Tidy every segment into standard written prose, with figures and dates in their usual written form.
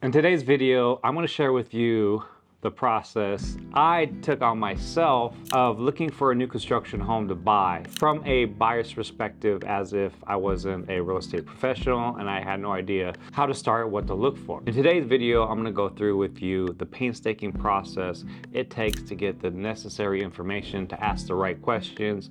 In today's video, I'm going to share with you the process I took on myself of looking for a new construction home to buy from a buyer's perspective, as if I wasn't a real estate professional and I had no idea how to start, what to look for. In today's video, I'm going to go through with you the painstaking process it takes to get the necessary information, to ask the right questions,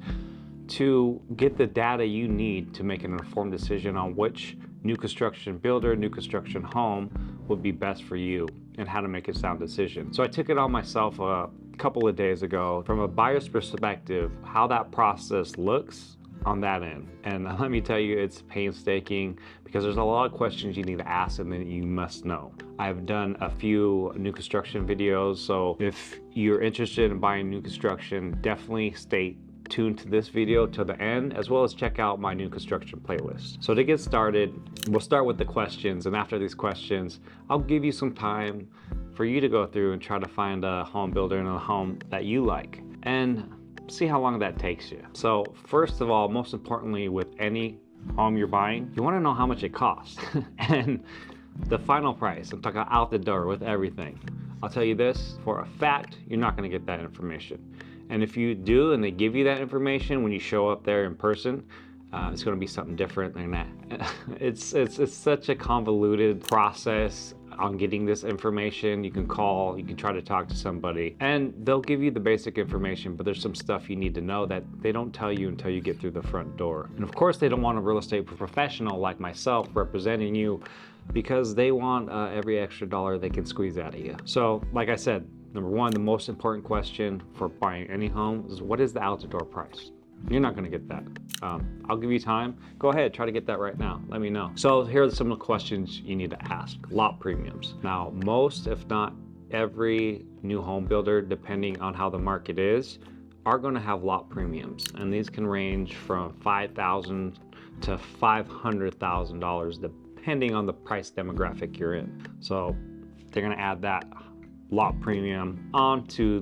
to get the data you need to make an informed decision on which new construction builder, new construction home would be best for you and how to make a sound decision. So I took it on myself a couple of days ago from a buyer's perspective, how that process looks on that end. And let me tell you, it's painstaking because there's a lot of questions you need to ask and that you must know. I've done a few new construction videos, so if you're interested in buying new construction, definitely stay tuned to this video to the end, as well as check out my new construction playlist. So to get started, we'll start with the questions, and after these questions, I'll give you some time for you to go through and try to find a home builder and a home that you like, and see how long that takes you. So first of all, most importantly, with any home you're buying, you want to know how much it costs and the final price. I'm talking out the door with everything. I'll tell you this for a fact, you're not going to get that information. And if you do and they give you that information when you show up there in person, it's going to be something different than that. It's such a convoluted process on getting this information. You can call, you can try to talk to somebody, and they'll give you the basic information, but there's some stuff you need to know that they don't tell you until you get through the front door. And of course, they don't want a real estate professional like myself representing you, because they want every extra dollar they can squeeze out of you. So like I said, number one, the most important question for buying any home is, what is the out-the-door price? You're not going to get that. I'll give you time. Go ahead, try to get that right now. Let me know. So here are some of the questions you need to ask. Lot premiums. Now, most, if not every new home builder, depending on how the market is, are going to have lot premiums. And these can range from $5,000 to $500,000, depending on the price demographic you're in. So they're going to add that lot premium onto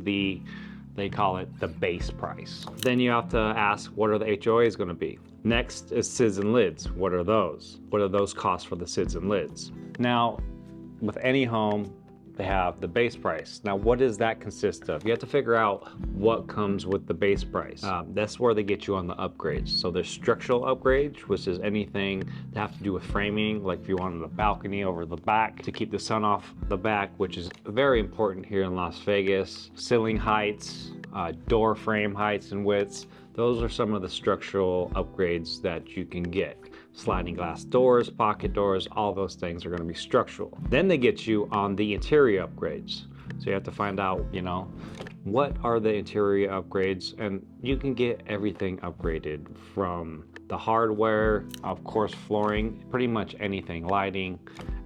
they call it the base price. Then you have to ask, what are the HOAs going to be? Next is SIDs and lids. What are those? What are those costs for the SIDs and lids? Now, with any home, they have the base price. Now, what does that consist of? You have to figure out what comes with the base price. That's where they get you on the upgrades. So there's structural upgrades, which is anything that have to do with framing, like if you wanted a balcony over the back to keep the sun off the back, which is very important here in Las Vegas. Ceiling heights, door frame heights and widths. Those are some of the structural upgrades that you can get. Sliding glass doors, pocket doors, all those things are going to be structural. Then they get you on the interior upgrades. So you have to find out, what are the interior upgrades, and you can get everything upgraded from the hardware, of course, flooring, pretty much anything, lighting,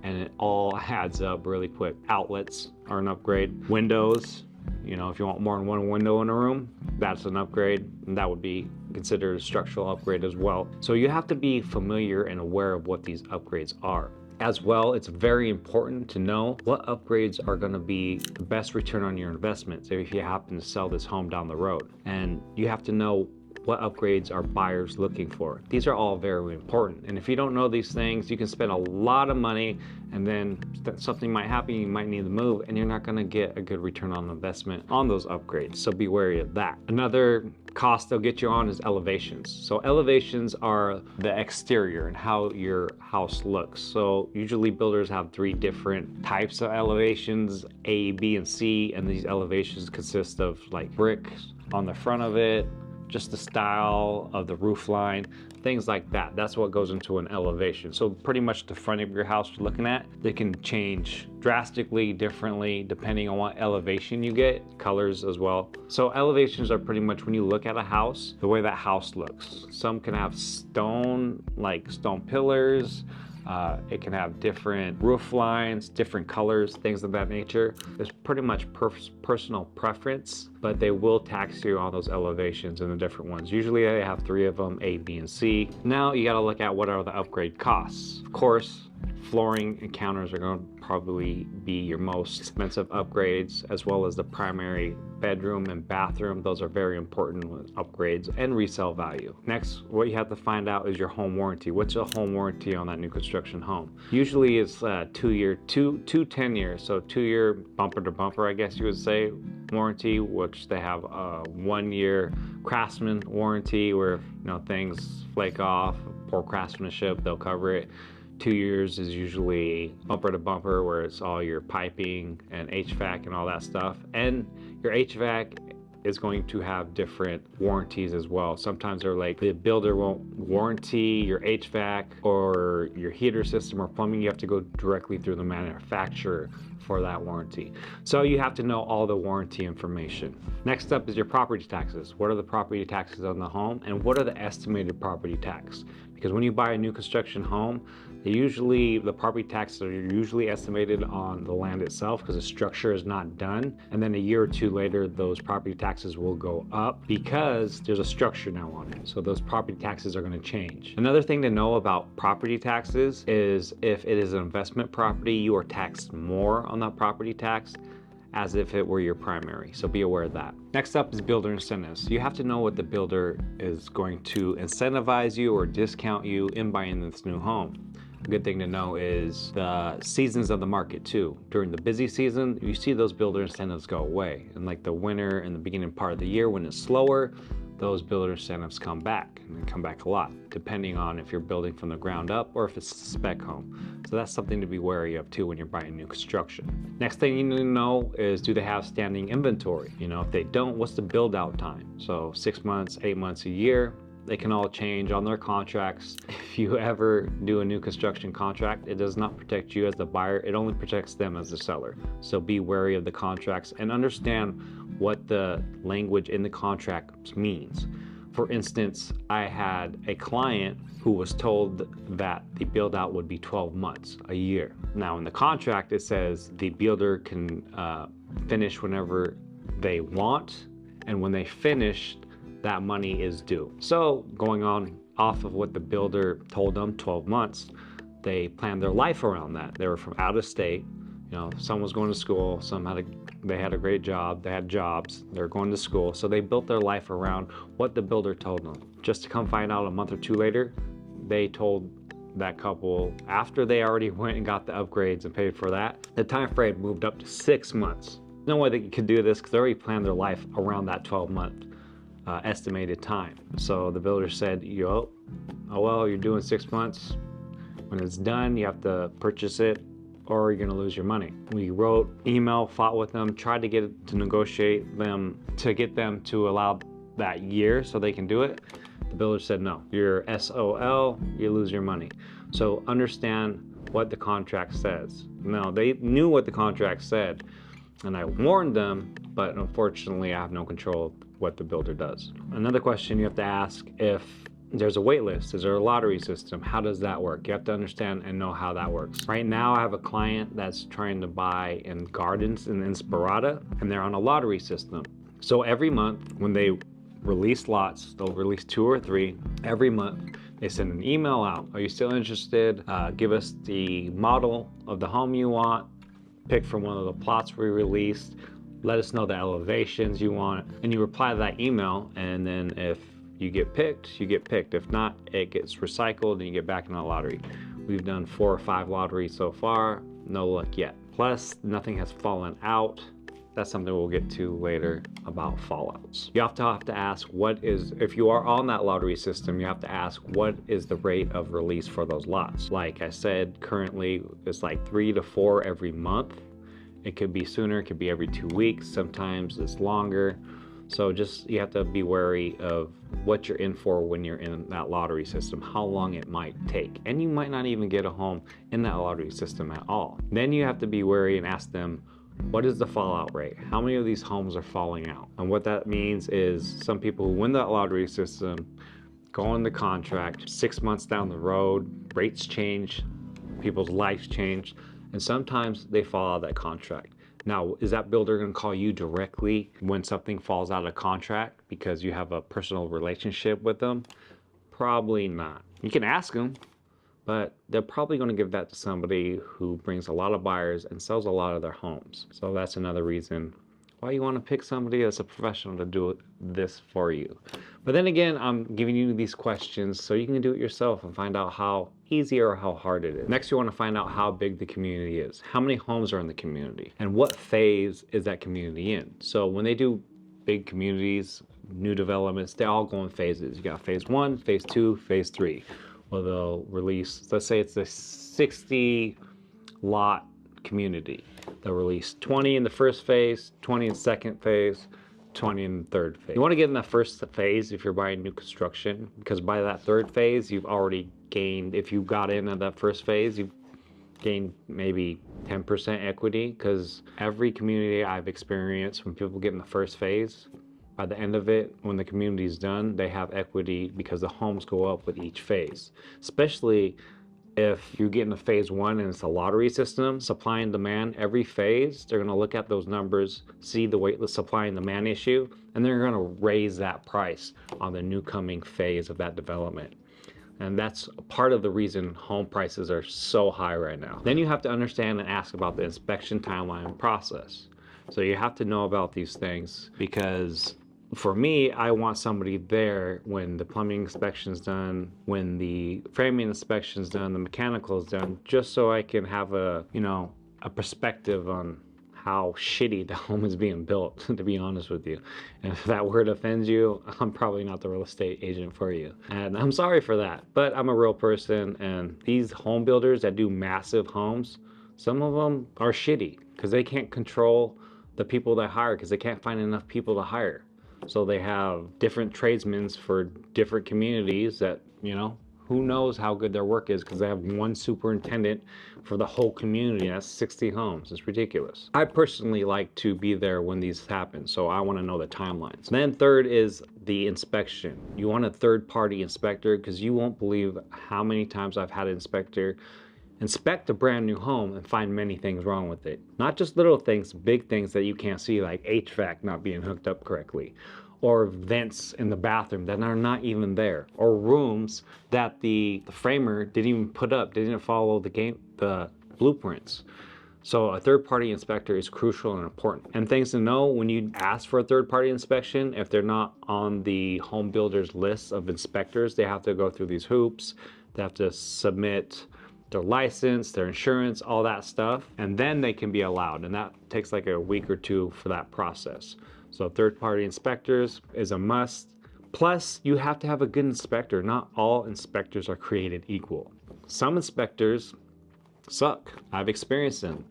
and it all adds up really quick. Outlets are an upgrade. Windows, if you want more than one window in a room, that's an upgrade, and that would be considered a structural upgrade as well. So you have to be familiar and aware of what these upgrades are. As well, it's very important to know what upgrades are going to be the best return on your investment if you happen to sell this home down the road. And you have to know what upgrades are buyers looking for. These are all very important. And if you don't know these things, you can spend a lot of money and then something might happen, you might need to move, and you're not gonna get a good return on investment on those upgrades. So be wary of that. Another cost they'll get you on is elevations. So elevations are the exterior and how your house looks. So usually builders have 3 different types of elevations, A, B, and C, and these elevations consist of like brick on the front of it, just the style of the roof line, things like that. That's what goes into an elevation. So pretty much the front of your house you're looking at, they can change drastically differently depending on what elevation you get, colors as well. So elevations are pretty much when you look at a house, the way that house looks. Some can have stone, like stone pillars. It can have different roof lines, different colors, things of that nature. It's pretty much personal preference, but they will tax you on those elevations and the different ones. Usually they have 3 of them, A, B, and C. Now you gotta look at what are the upgrade costs. Of course, Flooring and counters are going to probably be your most expensive upgrades, as well as the primary bedroom and bathroom. Those are very important upgrades and resale value. Next, what you have to find out is your home warranty. What's a home warranty on that new construction home? Usually it's 2 year, two 10 years. So 2 year bumper to bumper, I guess you would say, warranty, which they have a 1 year craftsman warranty where things flake off, poor craftsmanship, they'll cover it. 2 years is usually bumper to bumper, where it's all your piping and HVAC and all that stuff. And your HVAC is going to have different warranties as well. Sometimes they're like, the builder won't warranty your HVAC or your heater system or plumbing. You have to go directly through the manufacturer for that warranty. So you have to know all the warranty information. Next up is your property taxes. What are the property taxes on the home, and what are the estimated property tax? Because when you buy a new construction home, the property taxes are usually estimated on the land itself because the structure is not done. And then a year or two later, those property taxes will go up because there's a structure now on it. So those property taxes are going to change. Another thing to know about property taxes is if it is an investment property, you are taxed more on that property tax as if it were your primary. So be aware of that. Next up is builder incentives. You have to know what the builder is going to incentivize you or discount you in buying this new home. A good thing to know is the seasons of the market too. During the busy season, you see those builder incentives go away. And like the winter and the beginning part of the year when it's slower, those builder incentives come back, and they come back a lot, depending on if you're building from the ground up or if it's a spec home. So that's something to be wary of too when you're buying new construction. Next thing you need to know is, do they have standing inventory? If they don't, what's the build out time? So 6 months, 8 months, a year. They can all change on their contracts. If you ever do a new construction contract, it does not protect you as the buyer, it only protects them as the seller. So be wary of the contracts and understand what the language in the contract means. For instance, I had a client who was told that the build out would be 12 months, a year. Now in the contract, it says the builder can finish whenever they want, and when they finish, that money is due. So going on off of what the builder told them, 12 months, they planned their life around that. They were from out of state. Some was going to school, they had a great job, they had jobs, they're going to school. So they built their life around what the builder told them. Just to come find out a month or two later, they told that couple, after they already went and got the upgrades and paid for that, the time frame moved up to 6 months. No way they could do this because they already planned their life around that 12-month estimated time. So the builder said, oh well, you're doing 6 months. When it's done, you have to purchase it or you're gonna lose your money. We wrote, email, fought with them, tried to negotiate them to get them to allow that year so they can do it. The builder said, no, you're SOL, you lose your money. So understand what the contract says. Now, they knew what the contract said, and I warned them, but unfortunately I have no control of what the builder does. Another question you have to ask, if there's a wait list, is there a lottery system? How does that work? You have to understand and know how that works. Right now I have a client that's trying to buy in gardens in Inspirada, and they're on a lottery system. So every month when they release lots, they'll release 2 or 3 every month. They send an email out. Are you still interested? Give us the model of the home you want. Pick from one of the plots we released. Let us know the elevations you want. And you reply to that email, and then if you get picked, you get picked. If not, it gets recycled and you get back in the lottery. We've done 4 or 5 lotteries so far. No luck yet. Plus, nothing has fallen out. That's something we'll get to later about fallouts. You have to ask, if you are on that lottery system, you have to ask, what is the rate of release for those lots? Like I said, currently it's like 3 to 4 every month. It could be sooner, it could be every 2 weeks. Sometimes it's longer. So you have to be wary of what you're in for when you're in that lottery system, how long it might take. And you might not even get a home in that lottery system at all. Then you have to be wary and ask them, what is the fallout rate? How many of these homes are falling out? And what that means is some people who win that lottery system go on the contract, 6 months down the road, rates change, people's lives change, and sometimes they fall out of that contract. Now, is that builder gonna call you directly when something falls out of contract because you have a personal relationship with them? Probably not. You can ask them, but they're probably going to give that to somebody who brings a lot of buyers and sells a lot of their homes. So that's another reason why you want to pick somebody that's a professional to do this for you. But then again, I'm giving you these questions so you can do it yourself and find out how easy or how hard it is. Next, you want to find out how big the community is, how many homes are in the community, and what phase is that community in. So when they do big communities, new developments, they all go in phases. You got phase 1, phase 2, phase 3. Well, they'll release, let's say it's a 60 lot community. They'll release 20 in the first phase, 20 in the second phase, 20 in the third phase. You want to get in that first phase if you're buying new construction, because by that third phase, you've already gained, if you got in at that first phase, you've gained maybe 10% equity, because every community I've experienced, when people get in the first phase, by the end of it, when the community is done, they have equity because the homes go up with each phase. Especially if you get into phase 1 and it's a lottery system, supply and demand, every phase, they're gonna look at those numbers, see the supply and demand issue, and they're gonna raise that price on the new coming phase of that development. And that's part of the reason home prices are so high right now. Then you have to understand and ask about the inspection timeline process. So you have to know about these things, because for me, I want somebody there when the plumbing inspection is done, when the framing inspection is done, the mechanical is done, just so I can have a perspective on how shitty the home is being built, to be honest with you. And if that word offends you, I'm probably not the real estate agent for you. And I'm sorry for that, but I'm a real person, and these home builders that do massive homes, some of them are shitty because they can't control the people they hire, because they can't find enough people to hire. So they have different tradesmen for different communities that, who knows how good their work is, because they have one superintendent for the whole community. That's 60 homes. It's ridiculous. I personally like to be there when these happen, so I want to know the timelines. Then third is the inspection. You want a third-party inspector, because you won't believe how many times I've had an inspector inspect a brand new home and find many things wrong with it. Not just little things, big things that you can't see, like HVAC not being hooked up correctly, or vents in the bathroom that are not even there, or rooms that the framer didn't even put up, didn't follow the blueprints. So a third-party inspector is crucial and important. And things to know when you ask for a third-party inspection, if they're not on the home builder's list of inspectors, they have to go through these hoops. They have to submit their license, their insurance, all that stuff, and then they can be allowed. And that takes like a week or two for that process. So third-party inspectors is a must. Plus, you have to have a good inspector. Not all inspectors are created equal. Some inspectors suck. I've experienced them.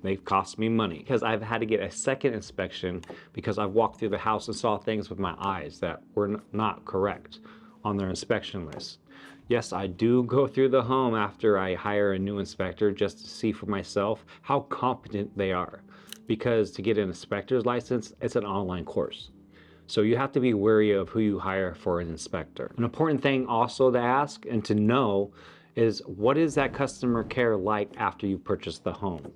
They've cost me money because I've had to get a second inspection because I've walked through the house and saw things with my eyes that were not correct on their inspection list. Yes, I do go through the home after I hire a new inspector just to see for myself how competent they are. Because to get an inspector's license, it's an online course. So you have to be wary of who you hire for an inspector. An important thing also to ask and to know is, what is that customer care like after you purchase the home?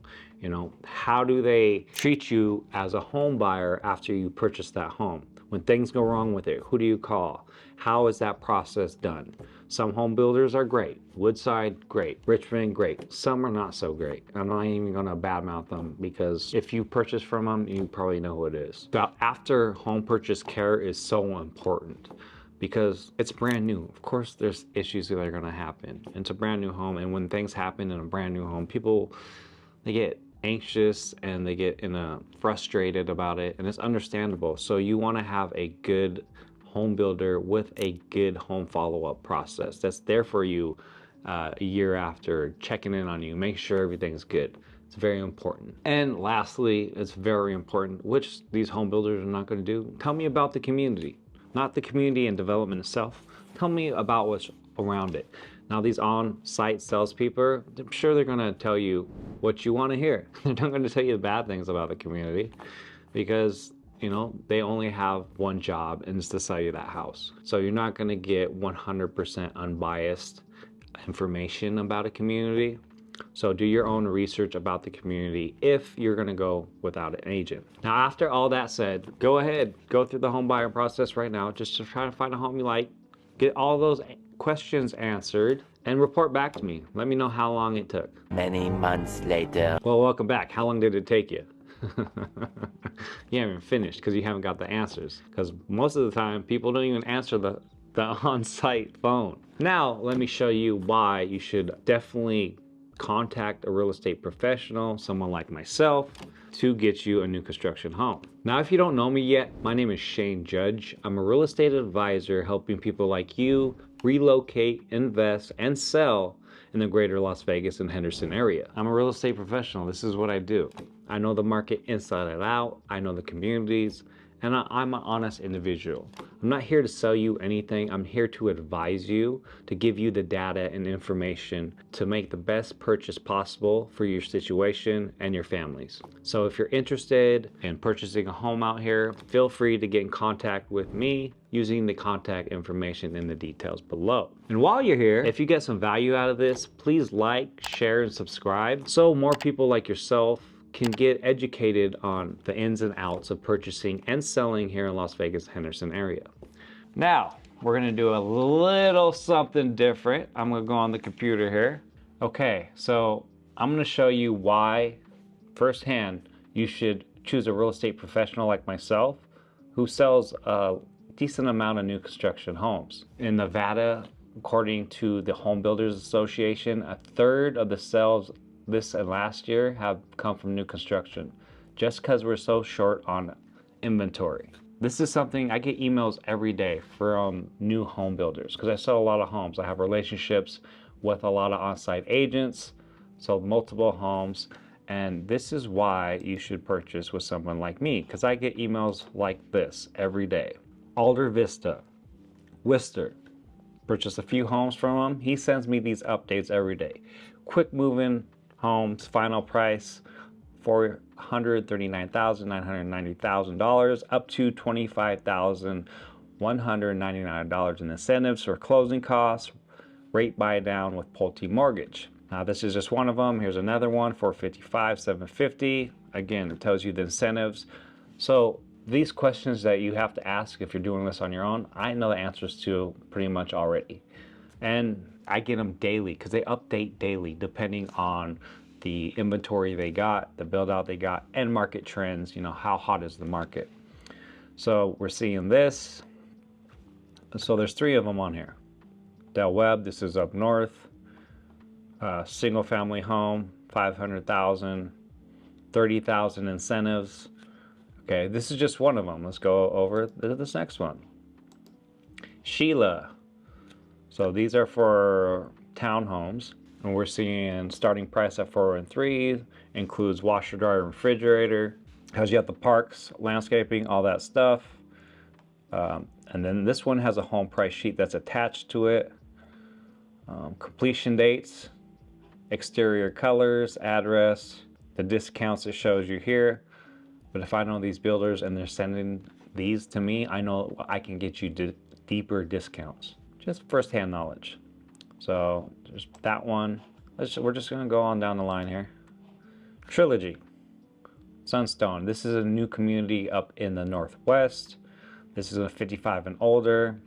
How do they treat you as a home buyer after you purchase that home? When things go wrong with it, who do you call? How is that process done? Some home builders are great. Woodside, great. Richmond, great. Some are not so great. I'm not even gonna badmouth them, because if you purchase from them, you probably know who it is. The after home purchase care is so important, because it's brand new. Of course, there's issues that are gonna happen. It's a brand new home, and when things happen in a brand new home, people, they get anxious and they get frustrated about it, and it's understandable. So you wanna have a good home builder with a good home follow-up process that's there for you a year after, checking in on you, make sure everything's good. It's very important. And lastly, it's very important, which these home builders are not going to do. Tell me about the community, not the community and development itself. Tell me about what's around it. Now, these on-site salespeople, I'm sure they're going to tell you what you want to hear. They're not going to tell you the bad things about the community, because they only have one job, and it's to sell you that house. So you're not gonna get 100% unbiased information about a community. So do your own research about the community if you're gonna go without an agent. Now, after all that said, go ahead, go through the home buying process right now, just to try to find a home you like, get all those questions answered, and report back to me. Let me know how long it took. Many months later. Well, welcome back. How long did it take you? You haven't finished because you haven't got the answers. Because most of the time, people don't even answer the on-site phone. Now, let me show you why you should definitely contact a real estate professional, someone like myself, to get you a new construction home. Now, if you don't know me yet, my name is Shane Judge. I'm a real estate advisor helping people like you relocate, invest, and sell in the greater Las Vegas and Henderson area. I'm a real estate professional. This is what I do. I know the market inside and out. I know the communities, and I'm an honest individual. I'm not here to sell you anything. I'm here to advise you, to give you the data and information to make the best purchase possible for your situation and your families. So if you're interested in purchasing a home out here, feel free to get in contact with me using the contact information in the details below. And while you're here, if you get some value out of this, please like, share, and subscribe so more people like yourself can get educated on the ins and outs of purchasing and selling here in Las Vegas, Henderson area. Now, we're gonna do a little something different. I'm gonna go on the computer here. Okay, so I'm gonna show you why, firsthand, you should choose a real estate professional like myself who sells a decent amount of new construction homes. In Nevada, according to the Home Builders Association, a third of the sales this and last year have come from new construction, just because we're so short on inventory. This is something I get emails every day from new home builders because I sell a lot of homes. I have relationships with a lot of on-site agents, sold multiple homes, and this is why you should purchase with someone like me, because I get emails like this every day. Alder Vista, Worcester, purchased a few homes from him. He sends me these updates every day. Quick moving homes, final price $439,990,000 up to $25,199 in incentives for closing costs, rate buy down with Pulte mortgage. Now this is just one of them. Here's another one, $455,750. Again, it tells you the incentives. So these questions that you have to ask if you're doing this on your own, I know the answers to pretty much already. And I get them daily because they update daily depending on the inventory they got, the build out they got, and market trends, you know, how hot is the market. So we're seeing this. So there's 3 of them on here. Del Webb, this is up north. Single family home, 500,000, 30,000 incentives. Okay, this is just one of them. Let's go over this next one. Sheila. So these are for townhomes, and we're seeing starting price at 413, includes washer, dryer, refrigerator. Has you have the parks, landscaping, all that stuff. And then this one has a home price sheet that's attached to it. Completion dates, exterior colors, address, the discounts it shows you here. But if I know these builders and they're sending these to me, I know I can get you deeper discounts. Just first-hand knowledge. So there's that one. We're just gonna go on down the line here. Trilogy, Sunstone. This is a new community up in the Northwest. This is a 55 and older.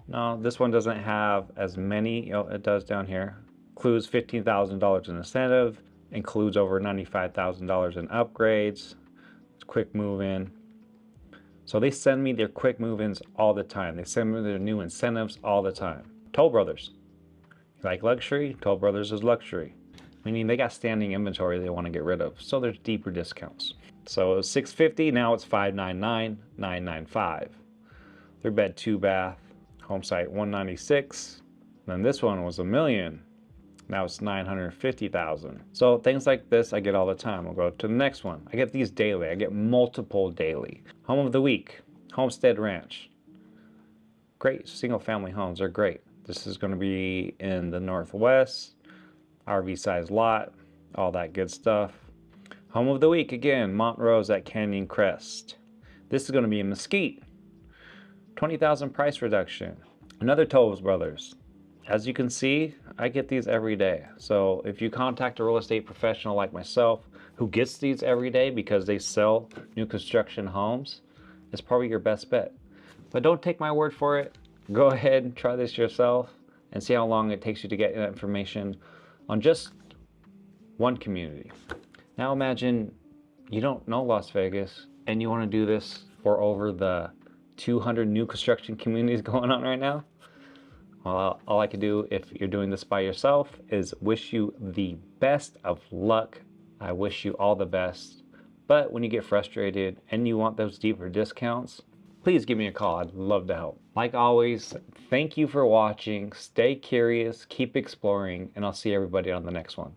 No, this one doesn't have as many. Oh, it does down here. Includes $15,000 in incentive. Includes over $95,000 in upgrades. It's quick move-in. So they send me their quick move-ins all the time. They send me their new incentives all the time. Toll Brothers. You like luxury? Toll Brothers is luxury. Meaning they got standing inventory they want to get rid of. So there's deeper discounts. So it was $650, now it's $599,995. 3-bed, 2-bath, home site $196. Then this one was $1 million. Now it's $950,000. So things like this I get all the time. We'll go to the next one. I get these daily. I get multiple daily. Home of the week, Homestead Ranch. Great single family homes are great. This is going to be in the Northwest, RV size lot, all that good stuff. Home of the week again, Montrose at Canyon Crest. This is going to be in Mesquite. 20,000 price reduction. Another Toll Brothers. As you can see, I get these every day. So if you contact a real estate professional like myself who gets these every day because they sell new construction homes, it's probably your best bet. But don't take my word for it. Go ahead and try this yourself. and see how long it takes you to get that information on just one community. Now imagine you don't know Las Vegas and you want to do this for over the 200 new construction communities going on right now. Well, all I can do if you're doing this by yourself is wish you the best of luck. I wish you all the best. But when you get frustrated and you want those deeper discounts, please give me a call. I'd love to help. Like always, thank you for watching. Stay curious, keep exploring, and I'll see everybody on the next one.